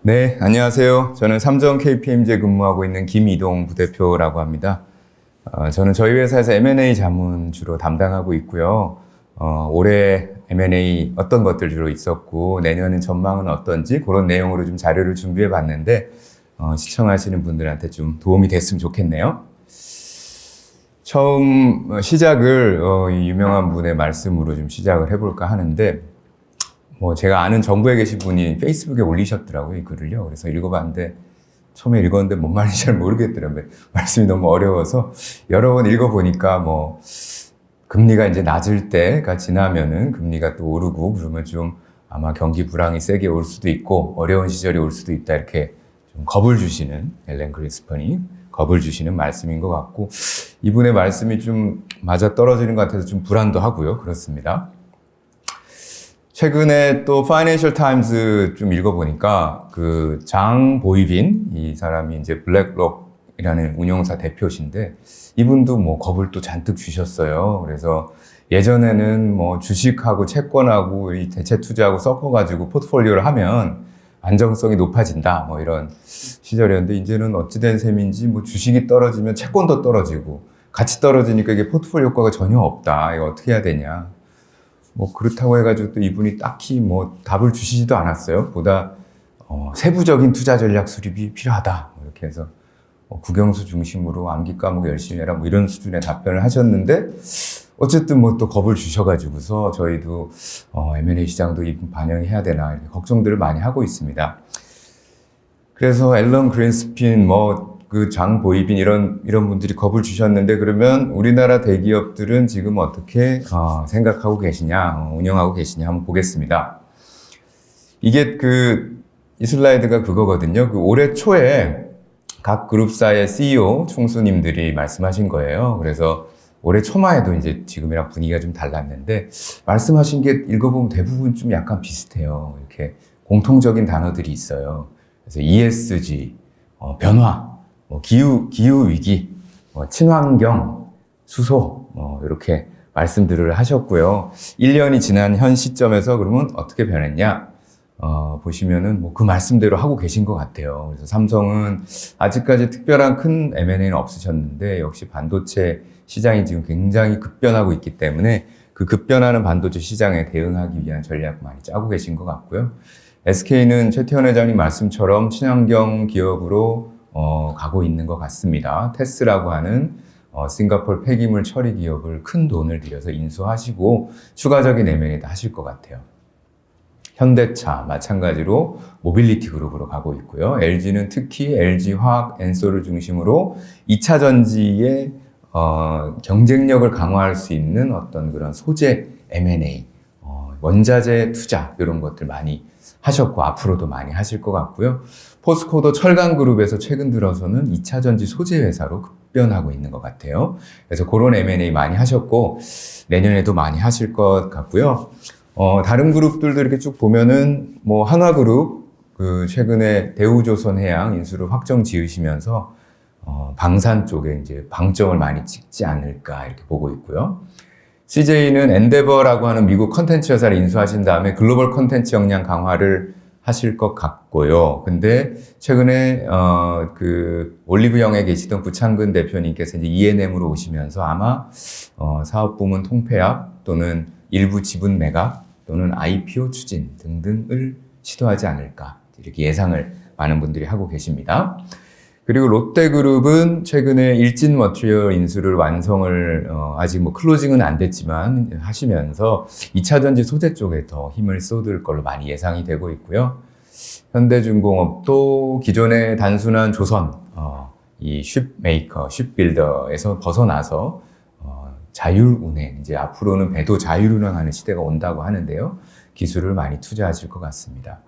네, 안녕하세요. 저는 삼성 KPMG에 근무하고 있는 김이동 부대표라고 합니다. 저는 저희 회사에서 M&A 자문 주로 담당하고 있고요. 올해 M&A 어떤 것들 주로 있었고 내년은 전망은 어떤지 그런 내용으로 좀 자료를 준비해 봤는데 시청하시는 분들한테 좀 도움이 됐으면 좋겠네요. 처음 시작을 이 유명한 분의 말씀으로 좀 시작을 해볼까 하는데 제가 아는 정부에 계신 분이 페이스북에 올리셨더라고요, 이 글을요. 그래서 읽어봤는데, 처음에 읽었는데 뭔 말인지 잘 모르겠더라고요. 말씀이 너무 어려워서 여러 번 읽어보니까 금리가 이제 낮을 때가 지나면은 금리가 또 오르고 그러면 좀 아마 경기 불황이 세게 올 수도 있고 어려운 시절이 올 수도 있다 이렇게 좀 겁을 주시는 앨런 그린스펀이 겁을 주시는 말씀인 것 같고 이분의 말씀이 좀 맞아 떨어지는 것 같아서 좀 불안도 하고요. 그렇습니다. 최근에 또 파이낸셜 타임즈 좀 읽어보니까 그 장 보이빈 이 사람이 이제 블랙록이라는 운용사 대표신데 이분도 겁을 또 잔뜩 주셨어요. 그래서 예전에는 주식하고 채권하고 이 대체 투자하고 섞어가지고 포트폴리오를 하면 안정성이 높아진다 이런 시절이었는데 이제는 어찌된 셈인지 주식이 떨어지면 채권도 떨어지고 같이 떨어지니까 이게 포트폴리오 효과가 전혀 없다. 이거 어떻게 해야 되냐. 그렇다고 해가지고 또 이분이 딱히 답을 주시지도 않았어요. 보다 세부적인 투자 전략 수립이 필요하다. 이렇게 해서 국영수 중심으로 암기 과목 열심히 해라. 이런 수준의 답변을 하셨는데 어쨌든 또 겁을 주셔가지고서 저희도 M&A 시장도 이분 반영해야 되나 이렇게 걱정들을 많이 하고 있습니다. 그래서 앨런 그린스핀 그 장 보이빈 이런 분들이 겁을 주셨는데 그러면 우리나라 대기업들은 지금 어떻게 생각하고 계시냐, 운영하고 계시냐 한번 보겠습니다. 이게 이 슬라이드가 그거거든요. 올해 초에 각 그룹사의 CEO 총수님들이 말씀하신 거예요. 그래서 올해 초만 해도 이제 지금이랑 분위기가 좀 달랐는데 말씀하신 게 읽어보면 대부분 좀 약간 비슷해요. 이렇게 공통적인 단어들이 있어요. 그래서 ESG, 변화, 기후 위기, 친환경, 수소, 이렇게 말씀들을 하셨고요. 1년이 지난 현 시점에서 그러면 어떻게 변했냐? 보시면은 그 말씀대로 하고 계신 것 같아요. 그래서 삼성은 아직까지 특별한 큰 M&A는 없으셨는데 역시 반도체 시장이 지금 굉장히 급변하고 있기 때문에 그 급변하는 반도체 시장에 대응하기 위한 전략 많이 짜고 계신 것 같고요. SK는 최태원 회장님 말씀처럼 친환경 기업으로 가고 있는 것 같습니다. 테스라고 하는 싱가포르 폐기물 처리 기업을 큰 돈을 들여서 인수하시고 추가적인 M&A도 하실 것 같아요. 현대차 마찬가지로 모빌리티 그룹으로 가고 있고요. LG는 특히 LG화학, 엔솔을 중심으로 2차 전지의 경쟁력을 강화할 수 있는 어떤 그런 소재 M&A, 원자재 투자 이런 것들 많이 하셨고 앞으로도 많이 하실 것 같고요. 포스코도 철강그룹에서 최근 들어서는 2차 전지 소재 회사로 급변하고 있는 것 같아요. 그래서 그런 M&A 많이 하셨고 내년에도 많이 하실 것 같고요. 다른 그룹들도 이렇게 쭉 보면은 한화그룹 최근에 대우조선해양 인수를 확정 지으시면서 방산 쪽에 이제 방점을 많이 찍지 않을까 이렇게 보고 있고요. CJ는 엔데버라고 하는 미국 컨텐츠 회사를 인수하신 다음에 글로벌 컨텐츠 역량 강화를 하실 것 같고요. 근데 최근에 올리브영에 계시던 구창근 대표님께서 이제 E&M으로 오시면서 아마 사업 부문 통폐합 또는 일부 지분 매각 또는 IPO 추진 등등을 시도하지 않을까 이렇게 예상을 많은 분들이 하고 계십니다. 그리고 롯데그룹은 최근에 일진 머티리얼 인수를 완성을 아직 클로징은 안 됐지만 하시면서 2차 전지 소재 쪽에 더 힘을 쏟을 걸로 많이 예상이 되고 있고요. 현대중공업도 기존의 단순한 조선 이 쉽메이커, 쉽빌더에서 벗어나서 자율운행, 이제 앞으로는 배도 자율운행하는 시대가 온다고 하는데요. 기술을 많이 투자하실 것 같습니다.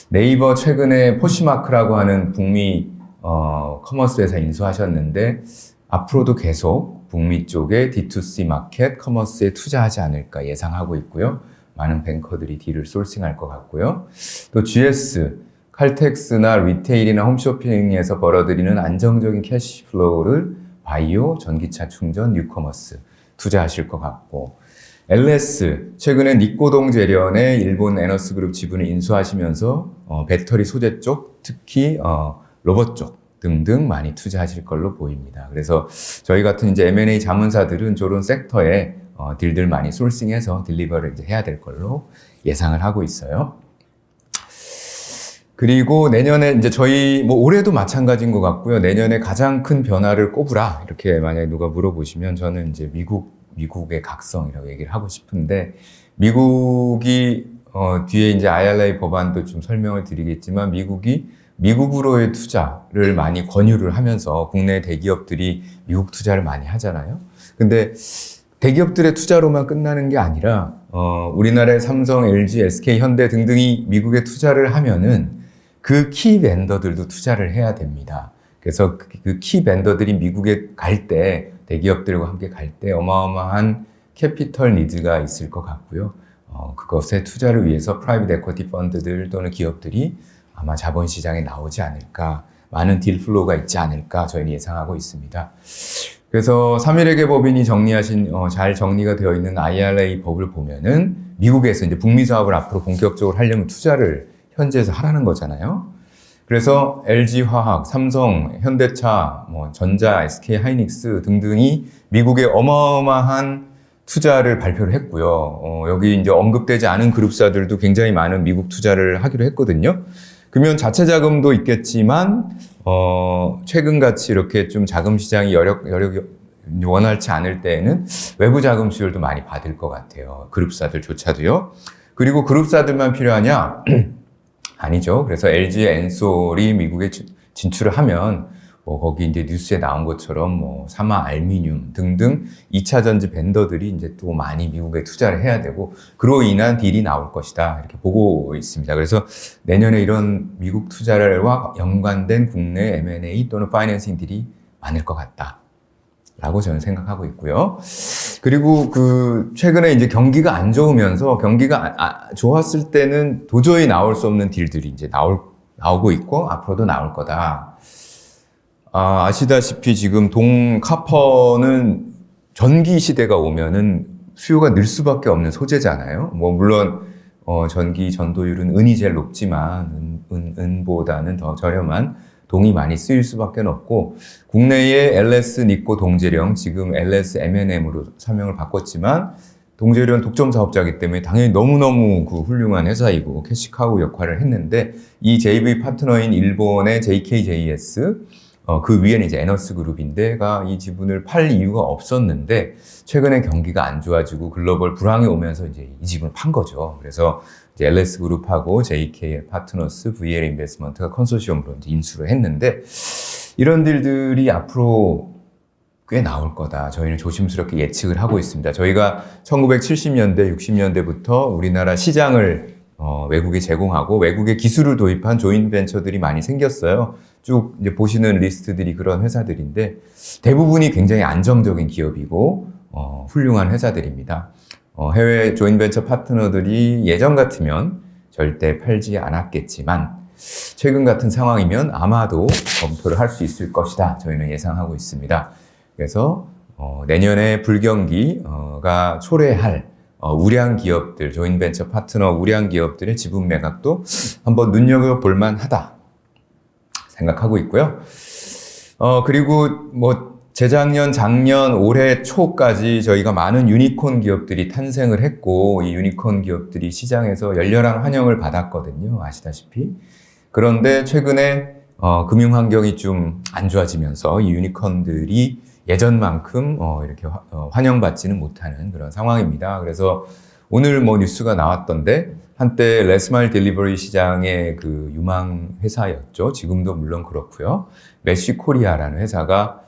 네이버 최근에 포시마크라고 하는 북미 커머스 회사 인수하셨는데 앞으로도 계속 북미 쪽에 D2C 마켓 커머스에 투자하지 않을까 예상하고 있고요. 많은 뱅커들이 딜을 소싱할 것 같고요. 또 GS, 칼텍스나 리테일이나 홈쇼핑에서 벌어들이는 안정적인 캐시플로우를 바이오, 전기차 충전, 뉴커머스 투자하실 것 같고 LS, 최근에 니꼬동 재련의 일본 에너스그룹 지분을 인수하시면서 배터리 소재 쪽, 특히 로봇 쪽 등등 많이 투자하실 걸로 보입니다. 그래서 저희 같은 이제 M&A 자문사들은 저런 섹터에 딜들 많이 소싱해서 딜리버를 이제 해야 될 걸로 예상을 하고 있어요. 그리고 내년에 이제 저희 뭐 올해도 마찬가지인 것 같고요. 내년에 가장 큰 변화를 꼽으라 이렇게 만약에 누가 물어보시면 저는 이제 미국의 각성이라고 얘기를 하고 싶은데, 미국이 뒤에 이제 IRA 법안도 좀 설명을 드리겠지만 미국이 미국으로의 투자를 많이 권유를 하면서 국내 대기업들이 미국 투자를 많이 하잖아요. 근데 대기업들의 투자로만 끝나는 게 아니라 우리나라의 삼성, LG, SK, 현대 등등이 미국에 투자를 하면은 그 키 벤더들도 투자를 해야 됩니다. 그래서 그 키 벤더들이 미국에 갈 때, 대기업들과 함께 갈 때 어마어마한 캐피털 니드가 있을 것 같고요. 그것에 투자를 위해서 프라이빗 에쿼티 펀드들 또는 기업들이 아마 자본시장에 나오지 않을까, 많은 딜 플로우가 있지 않을까 저희는 예상하고 있습니다. 그래서 3일회계 법인이 정리하신, 잘 정리가 되어 있는 IRA 법을 보면은 미국에서 이제 북미 사업을 앞으로 본격적으로 하려면 투자를 현지에서 하라는 거잖아요. 그래서 LG화학, 삼성, 현대차, 전자, SK하이닉스 등등이 미국에 어마어마한 투자를 발표를 했고요. 여기 이제 언급되지 않은 그룹사들도 굉장히 많은 미국 투자를 하기로 했거든요. 그러면 자체 자금도 있겠지만, 최근같이 이렇게 좀 자금 시장이 여력이 원활치 않을 때에는 외부 자금 수요도 많이 받을 것 같아요. 그룹사들조차도요. 그리고 그룹사들만 필요하냐? 아니죠. 그래서 LG 엔솔이 미국에 진출을 하면 거기 이제 뉴스에 나온 것처럼 사마 알미늄 등등 2차 전지 벤더들이 이제 또 많이 미국에 투자를 해야 되고, 그로 인한 딜이 나올 것이다 이렇게 보고 있습니다. 그래서 내년에 이런 미국 투자와 연관된 국내 M&A 또는 파이낸싱 딜이 많을 것 같다 라고 저는 생각하고 있고요. 그리고 최근에 이제 경기가 안 좋으면서, 경기가 좋았을 때는 도저히 나올 수 없는 딜들이 이제 나오고 있고 앞으로도 나올 거다. 아시다시피 지금 카퍼는 전기 시대가 오면은 수요가 늘 수밖에 없는 소재잖아요. 물론 전기 전도율은 은이 제일 높지만 은보다는 더 저렴한 동이 많이 쓰일 수밖에 없고, 국내의 LS 니코 동재령, 지금 LS M&M으로 사명을 바꿨지만 동재령 독점 사업자이기 때문에 당연히 너무너무 훌륭한 회사이고 캐시카우 역할을 했는데, 이 JV 파트너인 일본의 JKJS, 그 위에는 이제 에너스그룹인데가 이 지분을 팔 이유가 없었는데 최근에 경기가 안 좋아지고 글로벌 불황이 오면서 이제 이 지분을 판 거죠. 그래서 이제 LS 그룹하고 JK 파트너스, VL 인베스트먼트가 컨소시엄으로 이제 인수를 했는데, 이런 딜들이 앞으로 꽤 나올 거다. 저희는 조심스럽게 예측을 하고 있습니다. 저희가 1970년대, 60년대부터 우리나라 시장을 외국에 제공하고 외국에 기술을 도입한 조인 벤처들이 많이 생겼어요. 쭉 이제 보시는 리스트들이 그런 회사들인데 대부분이 굉장히 안정적인 기업이고 훌륭한 회사들입니다. 해외 조인벤처 파트너들이 예전 같으면 절대 팔지 않았겠지만 최근 같은 상황이면 아마도 검토를 할 수 있을 것이다. 저희는 예상하고 있습니다. 그래서 내년에 불경기가 초래할 우량 기업들, 조인벤처 파트너 우량 기업들의 지분 매각도 한번 눈여겨볼 만하다 생각하고 있고요. 그리고 재작년, 작년, 올해 초까지 저희가 많은 유니콘 기업들이 탄생을 했고, 이 유니콘 기업들이 시장에서 열렬한 환영을 받았거든요. 아시다시피. 그런데 최근에 금융 환경이 좀 안 좋아지면서 이 유니콘들이 예전만큼 이렇게 환영받지는 못하는 그런 상황입니다. 그래서 오늘 뉴스가 나왔던데, 한때 레스마일 딜리버리 시장의 그 유망 회사였죠. 지금도 물론 그렇고요. 메쉬코리아라는 회사가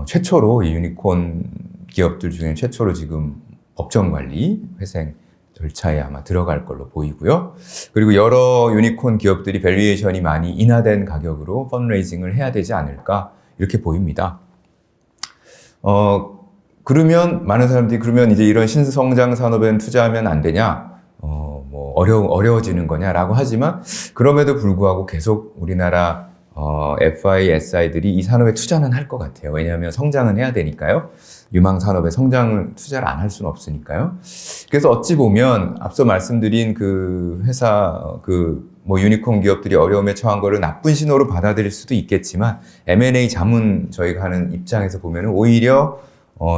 최초로 이 유니콘 기업들 중에 최초로 지금 법정 관리, 회생 절차에 아마 들어갈 걸로 보이고요. 그리고 여러 유니콘 기업들이 밸류에이션이 많이 인하된 가격으로 펀드레이징을 해야 되지 않을까 이렇게 보입니다. 그러면 많은 사람들이 그러면 이제 이런 신성장 산업엔 투자하면 안 되냐? 어려워지는 거냐라고 하지만, 그럼에도 불구하고 계속 우리나라 FISI들이 이 산업에 투자는 할 것 같아요. 왜냐하면 성장은 해야 되니까요. 유망 산업에 성장을 투자를 안 할 수는 없으니까요. 그래서 어찌 보면 앞서 말씀드린 그 회사 뭐 유니콘 기업들이 어려움에 처한 거를 나쁜 신호로 받아들일 수도 있겠지만 M&A 자문 저희가 하는 입장에서 보면은 오히려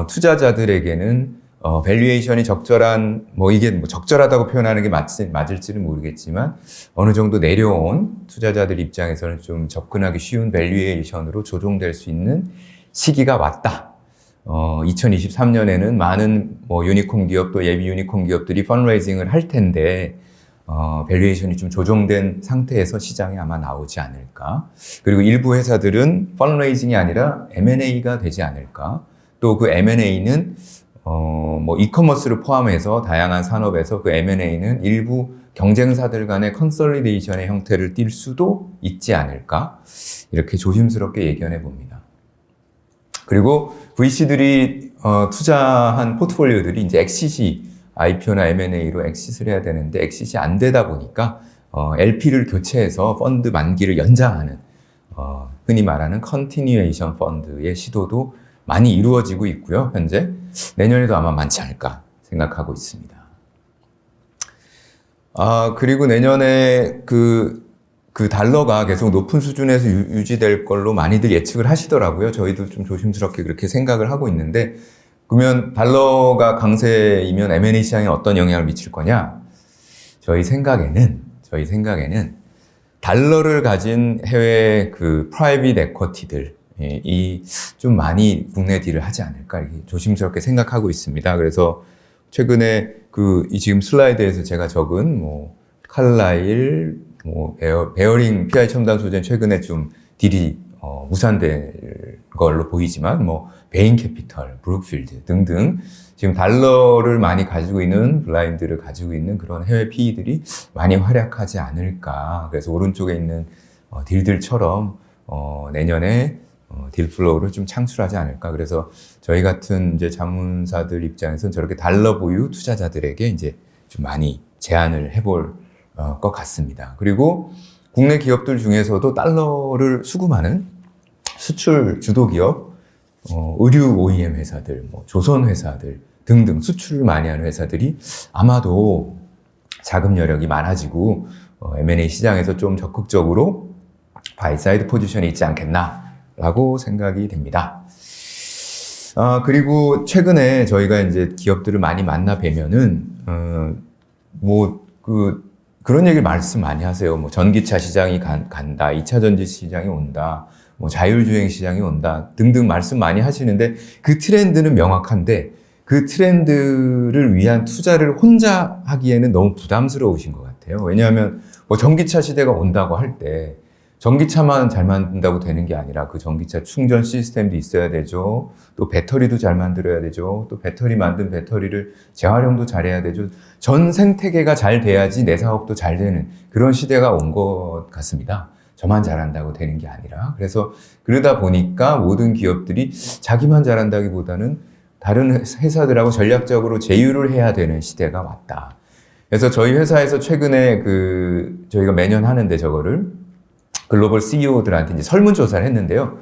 투자자들에게는 밸류에이션이 적절한, 이게 적절하다고 표현하는 게 맞을지는 모르겠지만, 어느 정도 내려온 투자자들 입장에서는 좀 접근하기 쉬운 밸류에이션으로 조정될 수 있는 시기가 왔다. 2023년에는 많은 유니콘 기업 또 예비 유니콘 기업들이 펀드레이징을 할 텐데, 밸류에이션이 좀 조정된 상태에서 시장에 아마 나오지 않을까. 그리고 일부 회사들은 펀드레이징이 아니라 M&A가 되지 않을까. 또 그 M&A는 이커머스를 포함해서 다양한 산업에서 그 M&A는 일부 경쟁사들 간의 컨솔리데이션의 형태를 띌 수도 있지 않을까? 이렇게 조심스럽게 예견해 봅니다. 그리고 VC들이 투자한 포트폴리오들이 이제 엑시시, IPO나 M&A로 엑시스를 해야 되는데 엑시시 안 되다 보니까 LP를 교체해서 펀드 만기를 연장하는 흔히 말하는 컨티뉴에이션 펀드의 시도도 많이 이루어지고 있고요. 현재 내년에도 아마 많지 않을까 생각하고 있습니다. 그리고 내년에 그 달러가 계속 높은 수준에서 유지될 걸로 많이들 예측을 하시더라고요. 저희도 좀 조심스럽게 그렇게 생각을 하고 있는데, 그러면 달러가 강세이면 M&A 시장에 어떤 영향을 미칠 거냐? 저희 생각에는 달러를 가진 해외 프라이빗 에쿼티들 이 좀 많이 국내 딜을 하지 않을까 이렇게 조심스럽게 생각하고 있습니다. 그래서 최근에 이 지금 슬라이드에서 제가 적은 칼라일, 베어링 PI 첨단 소재는 최근에 좀 딜이 무산될 걸로 보이지만 베인 캐피털, 브룩필드 등등 지금 달러를 많이 가지고 있는 블라인드를 가지고 있는 그런 해외 PE들이 많이 활약하지 않을까. 그래서 오른쪽에 있는 딜들처럼 내년에 딜 플로우를 좀 창출하지 않을까. 그래서 저희 같은 이제 자문사들 입장에서는 저렇게 달러 보유 투자자들에게 이제 좀 많이 제안을 해볼 것 같습니다. 그리고 국내 기업들 중에서도 달러를 수금하는 수출 주도 기업, 의류 OEM 회사들, 조선 회사들 등등 수출을 많이 하는 회사들이 아마도 자금 여력이 많아지고 M&A 시장에서 좀 적극적으로 바이사이드 포지션이 있지 않겠나 라고 생각이 됩니다. 그리고 최근에 저희가 이제 기업들을 많이 만나 뵈면은, 그런 얘기 말씀 많이 하세요. 전기차 시장이 간다, 2차 전지 시장이 온다, 자율주행 시장이 온다 등등 말씀 많이 하시는데 그 트렌드는 명확한데 그 트렌드를 위한 투자를 혼자 하기에는 너무 부담스러우신 것 같아요. 왜냐하면 전기차 시대가 온다고 할 때 전기차만 잘 만든다고 되는 게 아니라 그 전기차 충전 시스템도 있어야 되죠. 또 배터리도 잘 만들어야 되죠. 또 만든 배터리를 재활용도 잘해야 되죠. 전 생태계가 잘 돼야지 내 사업도 잘 되는 그런 시대가 온 것 같습니다. 저만 잘한다고 되는 게 아니라. 그래서 그러다 보니까 모든 기업들이 자기만 잘한다기보다는 다른 회사들하고 전략적으로 제휴를 해야 되는 시대가 왔다. 그래서 저희 회사에서 최근에 저희가 매년 하는데 저거를 글로벌 CEO들한테 이제 설문조사를 했는데요.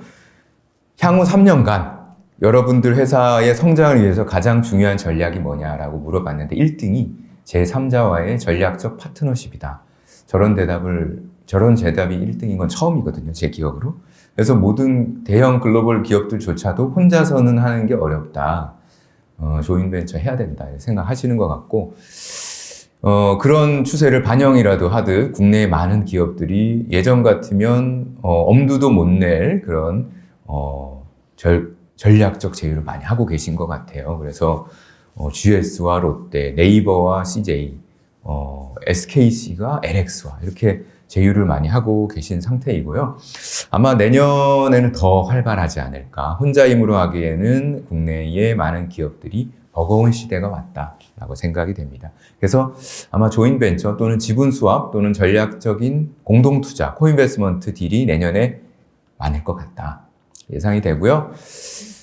향후 3년간 여러분들 회사의 성장을 위해서 가장 중요한 전략이 뭐냐라고 물어봤는데 1등이 제3자와의 전략적 파트너십이다. 저런 대답이 1등인 건 처음이거든요. 제 기억으로. 그래서 모든 대형 글로벌 기업들조차도 혼자서는 하는 게 어렵다. 조인벤처 해야 된다. 생각하시는 것 같고, 그런 추세를 반영이라도 하듯 국내의 많은 기업들이 예전 같으면 엄두도 못 낼 그런 전략적 제휴를 많이 하고 계신 것 같아요. 그래서 GS와 롯데, 네이버와 CJ, SKC가 LX와 이렇게 제휴를 많이 하고 계신 상태이고요. 아마 내년에는 더 활발하지 않을까. 혼자 힘으로 하기에는 국내의 많은 기업들이 버거운 시대가 왔다라고 생각이 됩니다. 그래서 아마 조인벤처 또는 지분 수합 또는 전략적인 공동투자, 코인베스먼트 딜이 내년에 많을 것 같다 예상이 되고요.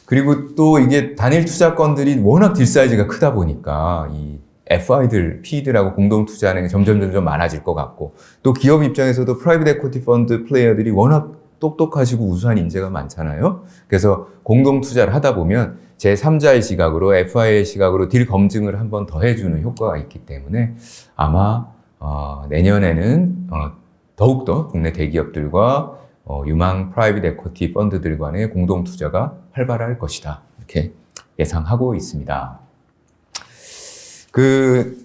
그리고 또 이게 단일 투자건들이 워낙 딜 사이즈가 크다 보니까 이 FI들, PE들하고 공동투자하는 게 점점 많아질 것 같고, 또 기업 입장에서도 프라이빗 에쿼티 펀드 플레이어들이 워낙 똑똑하시고 우수한 인재가 많잖아요. 그래서 공동 투자를 하다 보면 제3자의 시각으로 FI의 시각으로 딜 검증을 한 번 더 해주는 효과가 있기 때문에 아마 내년에는 더욱더 국내 대기업들과 유망 프라이빗 에쿼티 펀드들 간의 공동 투자가 활발할 것이다. 이렇게 예상하고 있습니다.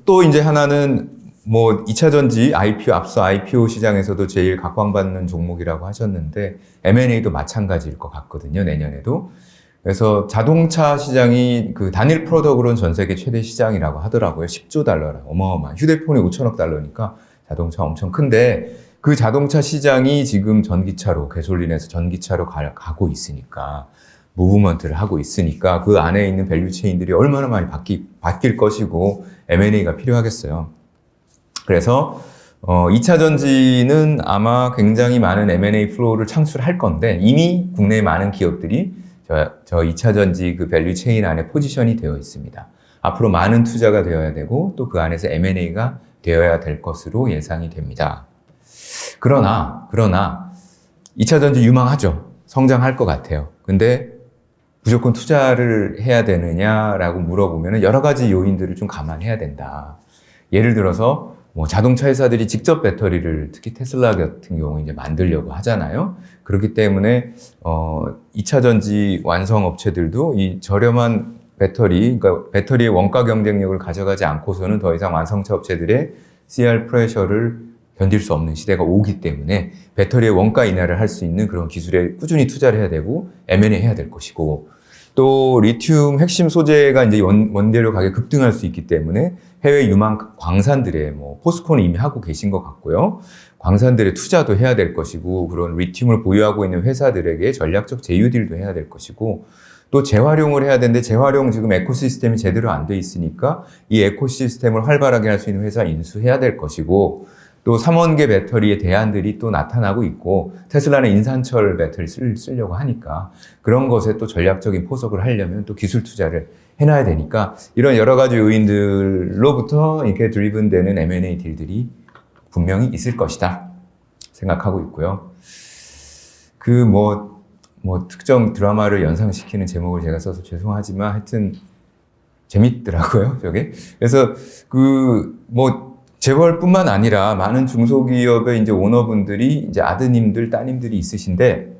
또 이제 하나는 뭐 2차 전지 앞서 IPO 시장에서도 제일 각광받는 종목이라고 하셨는데 M&A도 마찬가지일 것 같거든요. 내년에도. 그래서 자동차 시장이 그 단일 프로덕트로는 전 세계 최대 시장이라고 하더라고요. 10조 달러라. 어마어마한. 휴대폰이 5천억 달러니까 자동차 엄청 큰데 그 자동차 시장이 지금 전기차로, 가솔린에서 전기차로 가고 있으니까, 무브먼트를 하고 있으니까 그 안에 있는 밸류체인들이 얼마나 많이 바뀔 것이고 M&A가 필요하겠어요. 그래서 2차 전지는 아마 굉장히 많은 M&A 플로우를 창출할 건데 이미 국내의 많은 기업들이 저 2차 전지 그 밸류체인 안에 포지션이 되어 있습니다. 앞으로 많은 투자가 되어야 되고 또 그 안에서 M&A가 되어야 될 것으로 예상이 됩니다. 그러나 2차 전지 유망하죠. 성장할 것 같아요. 근데 무조건 투자를 해야 되느냐라고 물어보면 여러 가지 요인들을 좀 감안해야 된다. 예를 들어서 뭐 자동차 회사들이 직접 배터리를 특히 테슬라 같은 경우 이제 만들려고 하잖아요. 그렇기 때문에 2차 전지 완성 업체들도 이 저렴한 그러니까 배터리의 원가 경쟁력을 가져가지 않고서는 더 이상 완성차 업체들의 CR 프레셔를 견딜 수 없는 시대가 오기 때문에 배터리의 원가 인하를 할 수 있는 그런 기술에 꾸준히 투자를 해야 되고 M&A 해야 될 것이고, 또 리튬 핵심 소재가 이제 원재료 가격이 급등할 수 있기 때문에 해외 유망 광산들의 포스코는 이미 하고 계신 것 같고요. 광산들의 투자도 해야 될 것이고, 그런 리튬을 보유하고 있는 회사들에게 전략적 제휴딜도 해야 될 것이고, 또 재활용을 해야 되는데 재활용 지금 에코시스템이 제대로 안 돼 있으니까 이 에코시스템을 활발하게 할 수 있는 회사 인수해야 될 것이고, 또 삼원계 배터리의 대안들이 또 나타나고 있고, 테슬라는 인산철 배터리 쓰려고 하니까 그런 것에 또 전략적인 포석을 하려면 또 기술 투자를 해놔야 되니까 이런 여러 가지 요인들로부터 이렇게 드리븐되는 M&A 딜들이 분명히 있을 것이다 생각하고 있고요. 특정 드라마를 연상시키는 제목을 제가 써서 죄송하지만 하여튼 재밌더라고요, 저게. 그래서 재벌뿐만 아니라 많은 중소기업의 이제 오너분들이 이제 아드님들, 따님들이 있으신데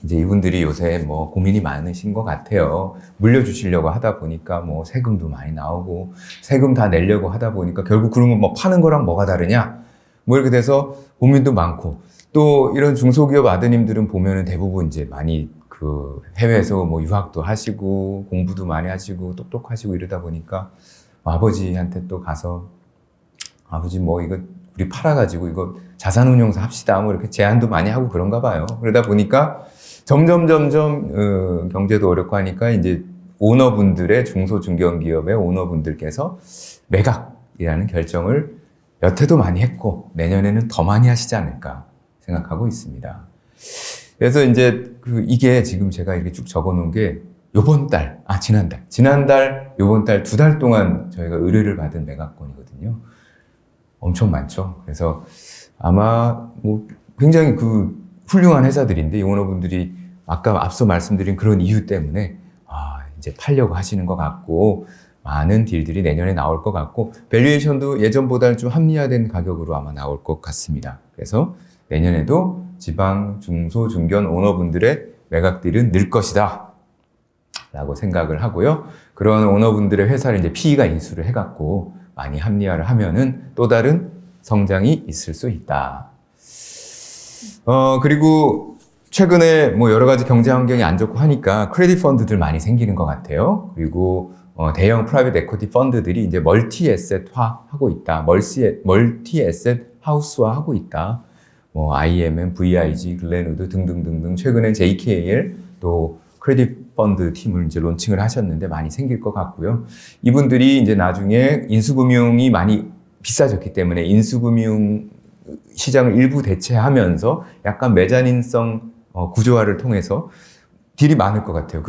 이제 이분들이 요새 고민이 많으신 것 같아요. 물려주시려고 하다 보니까 세금도 많이 나오고 세금 다 내려고 하다 보니까 결국 그러면 파는 거랑 뭐가 다르냐? 이렇게 돼서 고민도 많고, 또 이런 중소기업 아드님들은 보면은 대부분 이제 많이 해외에서 유학도 하시고 공부도 많이 하시고 똑똑하시고 이러다 보니까 아버지한테 또 가서 아버지 이거 우리 팔아가지고 이거 자산운용사 합시다 이렇게 제안도 많이 하고 그런가 봐요. 그러다 보니까 점점 경제도 어렵고 하니까 이제 오너분들의 중소중견기업의 오너분들께서 매각이라는 결정을 여태도 많이 했고 내년에는 더 많이 하시지 않을까 생각하고 있습니다. 그래서 이제 이게 지금 제가 이렇게 쭉 적어놓은 게 지난달, 요번 달 2달 동안 저희가 의뢰를 받은 매각건이거든요. 엄청 많죠. 그래서 아마 굉장히 훌륭한 회사들인데 이 오너분들이 아까 앞서 말씀드린 그런 이유 때문에 이제 팔려고 하시는 것 같고, 많은 딜들이 내년에 나올 것 같고, 밸류에이션도 예전보다는 좀 합리화된 가격으로 아마 나올 것 같습니다. 그래서 내년에도 지방 중소 중견 오너분들의 매각딜은 늘 것이다 라고 생각을 하고요. 그런 오너분들의 회사를 이제 PE가 인수를 해갖고 많이 합리화를 하면은 또 다른 성장이 있을 수 있다. 그리고 최근에 여러 가지 경제 환경이 안 좋고 하니까 크레딧 펀드들 많이 생기는 것 같아요. 그리고 대형 프라이빗 에쿼티 펀드들이 이제 멀티 에셋화 하고 있다. 멀티 에셋 하우스화 하고 있다. IMM, VIG, 글렌우드 등등등등, 최근엔 JKL 또 크레딧 펀드 팀을 이제 론칭을 하셨는데 많이 생길 것 같고요. 이분들이 이제 나중에 인수금융이 많이 비싸졌기 때문에 인수금융 시장을 일부 대체하면서 약간 메자닌성 구조화를 통해서 딜이 많을 것 같아요.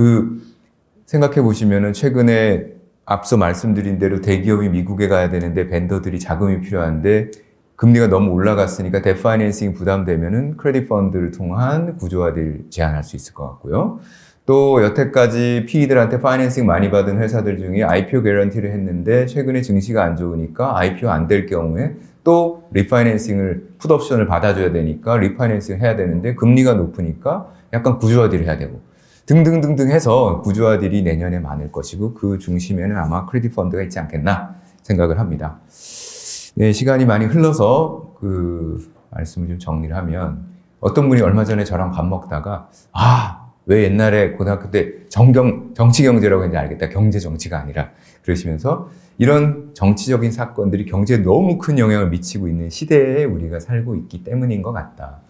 생각해 보시면은 최근에 앞서 말씀드린 대로 대기업이 미국에 가야 되는데 벤더들이 자금이 필요한데 금리가 너무 올라갔으니까 뎨 파이낸싱이 부담되면은 크레딧 펀드를 통한 구조화를 제한할 수 있을 것 같고요. 또 여태까지 PE들한테 파이낸싱 많이 받은 회사들 중에 IPO 개런티를 했는데 최근에 증시가 안 좋으니까 IPO 안 될 경우에 또 리파이낸싱을 풋옵션을 받아줘야 되니까 리파이낸싱 해야 되는데 금리가 높으니까 약간 구조화딜을 해야 되고 등등등등 해서 구조화딜이 내년에 많을 것이고 그 중심에는 아마 크레딧 펀드가 있지 않겠나 생각을 합니다. 네, 시간이 많이 흘러서 그 말씀을 좀 정리를 하면 어떤 분이 얼마 전에 저랑 밥 먹다가 왜 옛날에 고등학교 때 정치 경제라고 했는지 알겠다. 경제 정치가 아니라 그러시면서 이런 정치적인 사건들이 경제에 너무 큰 영향을 미치고 있는 시대에 우리가 살고 있기 때문인 것 같다.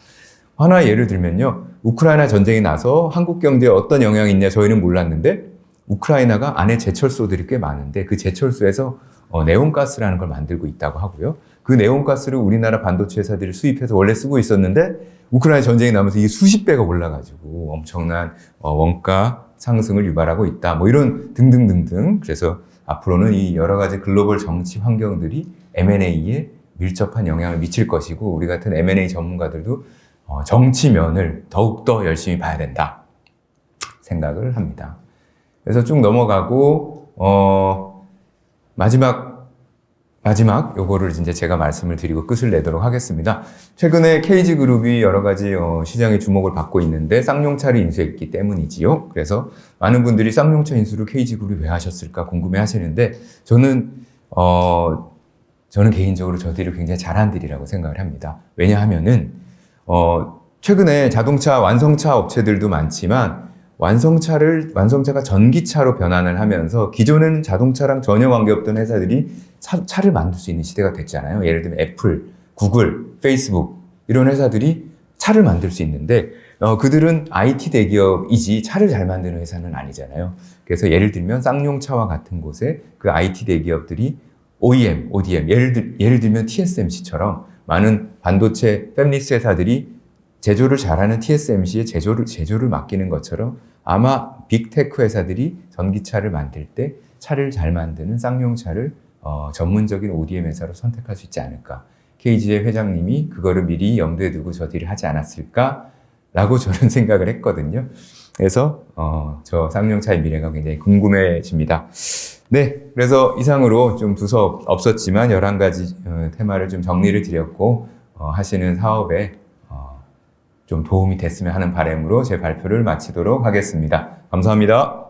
하나 예를 들면요. 우크라이나 전쟁이 나서 한국 경제에 어떤 영향이 있냐 저희는 몰랐는데 우크라이나가 안에 제철소들이 꽤 많은데 그 제철소에서 네온가스라는 걸 만들고 있다고 하고요. 그 네온가스를 우리나라 반도체 회사들이 수입해서 원래 쓰고 있었는데 우크라이나 전쟁이 나면서 이게 수십 배가 올라가지고 엄청난 원가 상승을 유발하고 있다. 뭐 이런 등등등등. 그래서 앞으로는 이 여러 가지 글로벌 정치 환경들이 M&A에 밀접한 영향을 미칠 것이고 우리 같은 M&A 전문가들도 정치면을 더욱더 열심히 봐야 된다 생각을 합니다. 그래서 쭉 넘어가고 마지막 요거를 이제 제가 말씀을 드리고 끝을 내도록 하겠습니다. 최근에 KG그룹이 여러 가지 시장의 주목을 받고 있는데 쌍용차를 인수했기 때문이지요. 그래서 많은 분들이 쌍용차 인수를 KG그룹이 왜 하셨을까 궁금해 하시는데 저는 개인적으로 저들이 굉장히 잘한 일이라고 생각을 합니다. 왜냐하면은 최근에 자동차 완성차 업체들도 많지만 완성차가 전기차로 변환을 하면서 기존에는 자동차랑 전혀 관계없던 회사들이 차를 만들 수 있는 시대가 됐잖아요. 예를 들면 애플, 구글, 페이스북 이런 회사들이 차를 만들 수 있는데 그들은 IT 대기업이지 차를 잘 만드는 회사는 아니잖아요. 그래서 예를 들면 쌍용차와 같은 곳에 그 IT 대기업들이 OEM, ODM, 예를 들면 TSMC처럼 많은 반도체 팹리스 회사들이 제조를 잘하는 TSMC에 제조를 맡기는 것처럼 아마 빅테크 회사들이 전기차를 만들 때 차를 잘 만드는 쌍용차를 전문적인 ODM 회사로 선택할 수 있지 않을까. KG의 회장님이 그거를 미리 염두에 두고 저 딜을 하지 않았을까라고 저는 생각을 했거든요. 그래서 저 쌍용차의 미래가 굉장히 궁금해집니다. 네, 그래서 이상으로 좀 두서 없었지만 11가지 테마를 좀 정리를 드렸고 하시는 사업에 좀 도움이 됐으면 하는 바람으로 제 발표를 마치도록 하겠습니다. 감사합니다.